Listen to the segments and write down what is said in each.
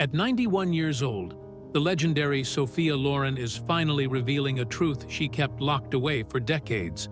At 91 years old, the legendary Sophia Loren is finally revealing a truth she kept locked away for decades.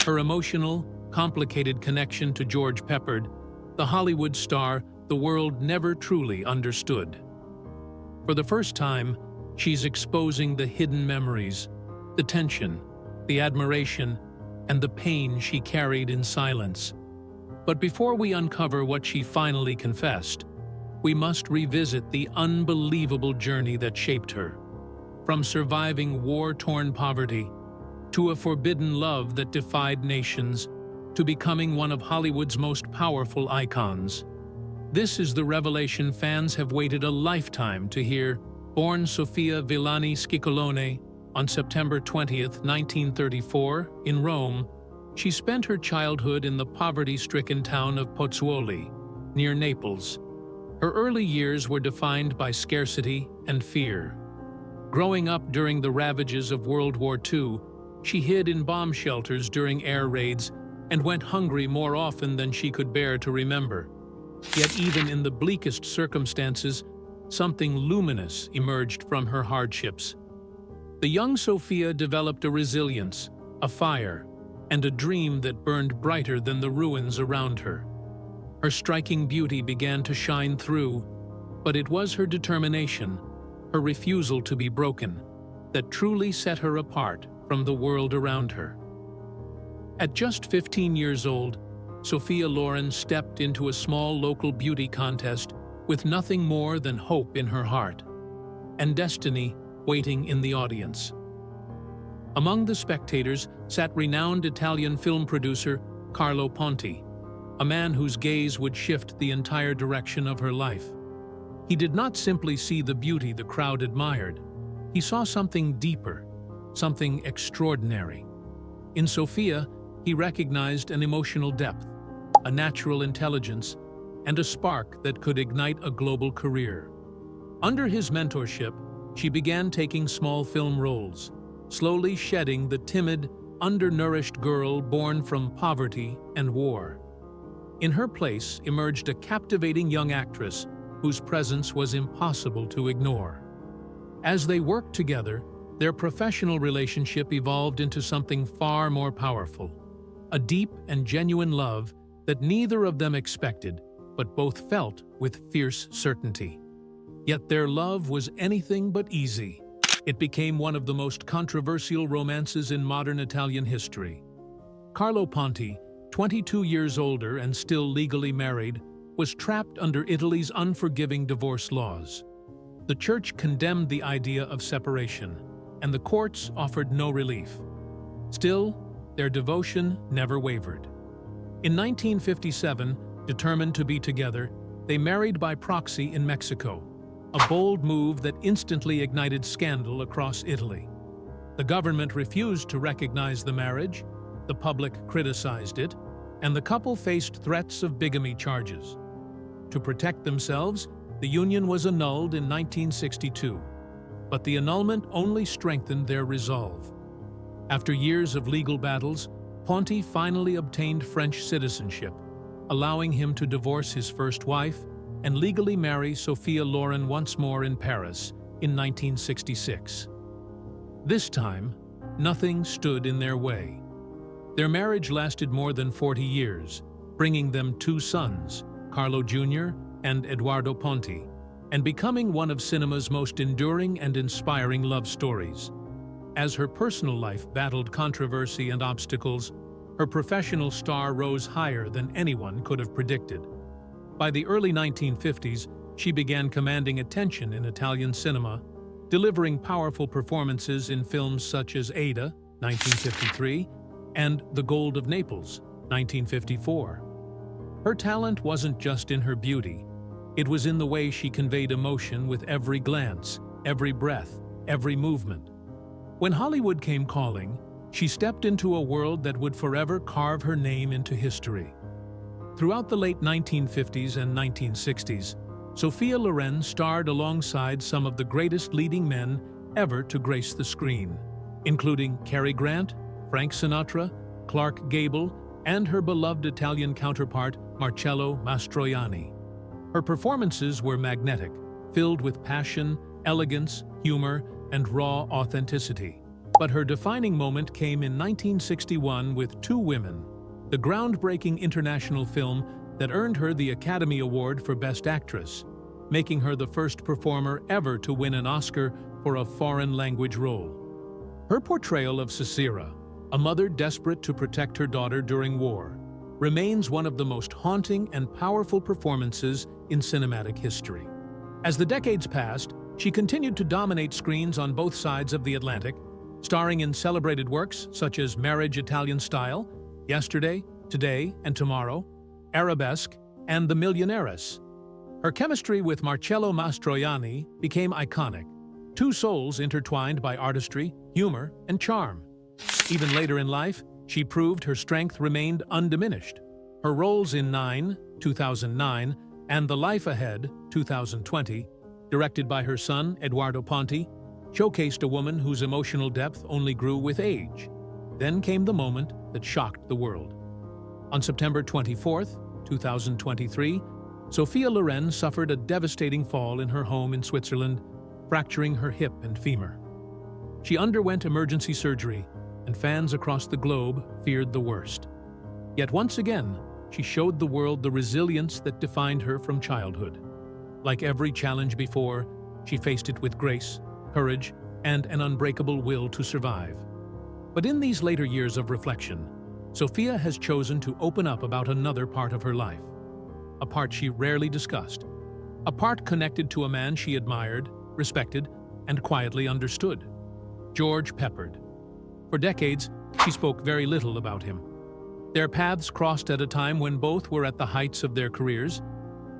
Her emotional, complicated connection to George Peppard, the Hollywood star the world never truly understood. For the first time, she's exposing the hidden memories, the tension, the admiration, and the pain she carried in silence. But before we uncover what she finally confessed, we must revisit the unbelievable journey that shaped her. From surviving war-torn poverty, to a forbidden love that defied nations, to becoming one of Hollywood's most powerful icons. This is the revelation fans have waited a lifetime to hear. Born Sophia Villani Sciccolone on September 20, 1934, in Rome, she spent her childhood in the poverty-stricken town of Pozzuoli, near Naples. Her early years were defined by scarcity and fear. Growing up during the ravages of World War II, she hid in bomb shelters during air raids and went hungry more often than she could bear to remember. Yet even in the bleakest circumstances, something luminous emerged from her hardships. The young Sophia developed a resilience, a fire, and a dream that burned brighter than the ruins around her. Her striking beauty began to shine through, but it was her determination, her refusal to be broken, that truly set her apart from the world around her. At just 15 years old, Sophia Loren stepped into a small local beauty contest with nothing more than hope in her heart, and destiny waiting in the audience. Among the spectators sat renowned Italian film producer Carlo Ponti, a man whose gaze would shift the entire direction of her life. He did not simply see the beauty the crowd admired. He saw something deeper, something extraordinary. In Sophia, he recognized an emotional depth, a natural intelligence, and a spark that could ignite a global career. Under his mentorship, she began taking small film roles, slowly shedding the timid, undernourished girl born from poverty and war. In her place emerged a captivating young actress whose presence was impossible to ignore. As they worked together, their professional relationship evolved into something far more powerful, a deep and genuine love that neither of them expected, but both felt with fierce certainty. Yet their love was anything but easy. It became one of the most controversial romances in modern Italian history. Carlo Ponti, 22 years older and still legally married, was trapped under Italy's unforgiving divorce laws. The church condemned the idea of separation, and the courts offered no relief. Still, their devotion never wavered. In 1957, determined to be together, they married by proxy in Mexico, a bold move that instantly ignited scandal across Italy. The government refused to recognize the marriage, the public criticized it, and the couple faced threats of bigamy charges. To protect themselves, the union was annulled in 1962, but the annulment only strengthened their resolve. After years of legal battles, Ponti finally obtained French citizenship, allowing him to divorce his first wife and legally marry Sophia Loren once more in Paris in 1966. This time, nothing stood in their way. Their marriage lasted more than 40 years, bringing them two sons, Carlo Jr. and Eduardo Ponti, and becoming one of cinema's most enduring and inspiring love stories. As her personal life battled controversy and obstacles, her professional star rose higher than anyone could have predicted. By the early 1950s, she began commanding attention in Italian cinema, delivering powerful performances in films such as Ada, 1953, and The Gold of Naples, 1954. Her talent wasn't just in her beauty. It was in the way she conveyed emotion with every glance, every breath, every movement. When Hollywood came calling, she stepped into a world that would forever carve her name into history. Throughout the late 1950s and 1960s, Sophia Loren starred alongside some of the greatest leading men ever to grace the screen, including Cary Grant, Frank Sinatra, Clark Gable, and her beloved Italian counterpart, Marcello Mastroianni. Her performances were magnetic, filled with passion, elegance, humor, and raw authenticity. But her defining moment came in 1961 with Two Women, the groundbreaking international film that earned her the Academy Award for Best Actress, making her the first performer ever to win an Oscar for a foreign-language role. Her portrayal of Sisera, a mother desperate to protect her daughter during war, remains one of the most haunting and powerful performances in cinematic history. As the decades passed, she continued to dominate screens on both sides of the Atlantic, starring in celebrated works such as Marriage Italian Style, Yesterday, Today, and Tomorrow, Arabesque, and The Millionaires. Her chemistry with Marcello Mastroianni became iconic, two souls intertwined by artistry, humor, and charm. Even later in life, she proved her strength remained undiminished. Her roles in 9, 2009, and The Life Ahead, 2020, directed by her son, Eduardo Ponti, showcased a woman whose emotional depth only grew with age. Then came the moment that shocked the world. On September 24, 2023, Sophia Loren suffered a devastating fall in her home in Switzerland, fracturing her hip and femur. She underwent emergency surgery, and fans across the globe feared the worst. Yet once again, she showed the world the resilience that defined her from childhood. Like every challenge before, she faced it with grace, courage, and an unbreakable will to survive. But in these later years of reflection, Sophia has chosen to open up about another part of her life, a part she rarely discussed, a part connected to a man she admired, respected, and quietly understood, George Peppard. For decades, she spoke very little about him. Their paths crossed at a time when both were at the heights of their careers.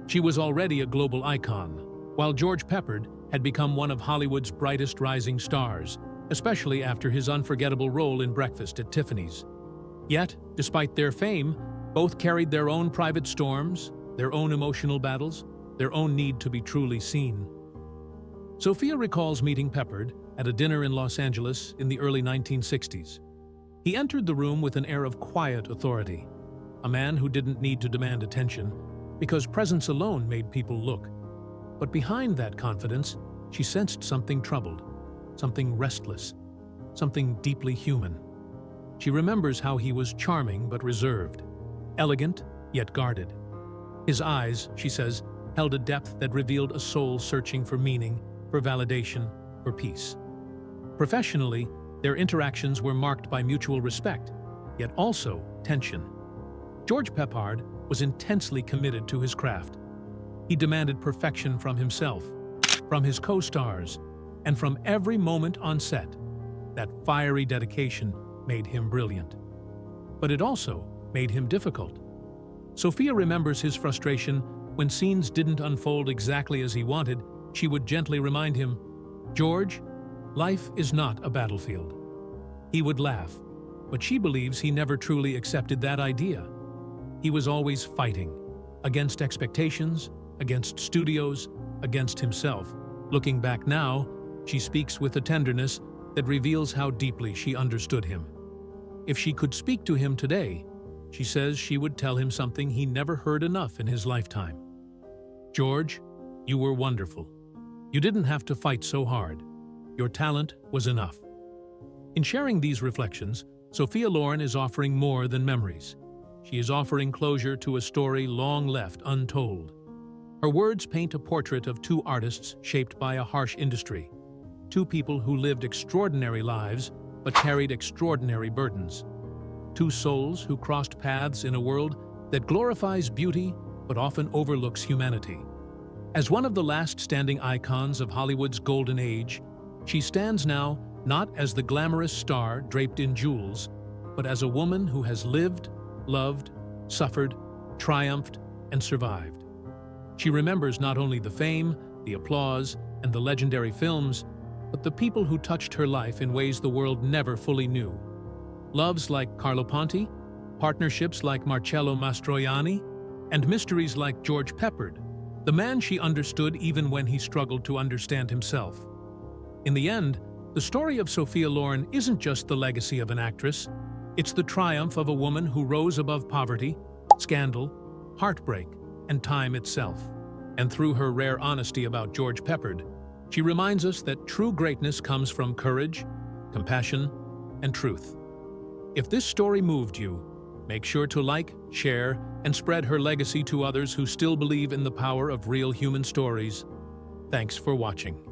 She was already a global icon, while George Peppard had become one of Hollywood's brightest rising stars, especially after his unforgettable role in Breakfast at Tiffany's. Yet, despite their fame, both carried their own private storms, their own emotional battles, their own need to be truly seen. Sophia recalls meeting Peppard at a dinner in Los Angeles in the early 1960s. He entered the room with an air of quiet authority, a man who didn't need to demand attention because presence alone made people look. But behind that confidence, she sensed something troubled, something restless, something deeply human. She remembers how he was charming but reserved, elegant yet guarded. His eyes, she says, held a depth that revealed a soul searching for meaning, for validation, for peace. Professionally, their interactions were marked by mutual respect, yet also tension. George Peppard was intensely committed to his craft. He demanded perfection from himself, from his co-stars, and from every moment on set. That fiery dedication made him brilliant. But it also made him difficult. Sophia remembers his frustration when scenes didn't unfold exactly as he wanted. She would gently remind him, "George, life is not a battlefield." He would laugh, but she believes he never truly accepted that idea. He was always fighting, against expectations, against studios, against himself. Looking back now, she speaks with a tenderness that reveals how deeply she understood him. If she could speak to him today, she says she would tell him something he never heard enough in his lifetime. "George, you were wonderful. You didn't have to fight so hard. Your talent was enough." In sharing these reflections, Sophia Loren is offering more than memories. She is offering closure to a story long left untold. Her words paint a portrait of two artists shaped by a harsh industry, two people who lived extraordinary lives but carried extraordinary burdens, two souls who crossed paths in a world that glorifies beauty but often overlooks humanity. As one of the last standing icons of Hollywood's golden age, she stands now not as the glamorous star draped in jewels, but as a woman who has lived, loved, suffered, triumphed, and survived. She remembers not only the fame, the applause, and the legendary films, but the people who touched her life in ways the world never fully knew. Loves like Carlo Ponti, partnerships like Marcello Mastroianni, and mysteries like George Peppard, the man she understood even when he struggled to understand himself. In the end, the story of Sophia Loren isn't just the legacy of an actress, it's the triumph of a woman who rose above poverty, scandal, heartbreak, and time itself. And through her rare honesty about George Peppard, she reminds us that true greatness comes from courage, compassion, and truth. If this story moved you, make sure to like, share, and spread her legacy to others who still believe in the power of real human stories. Thanks for watching.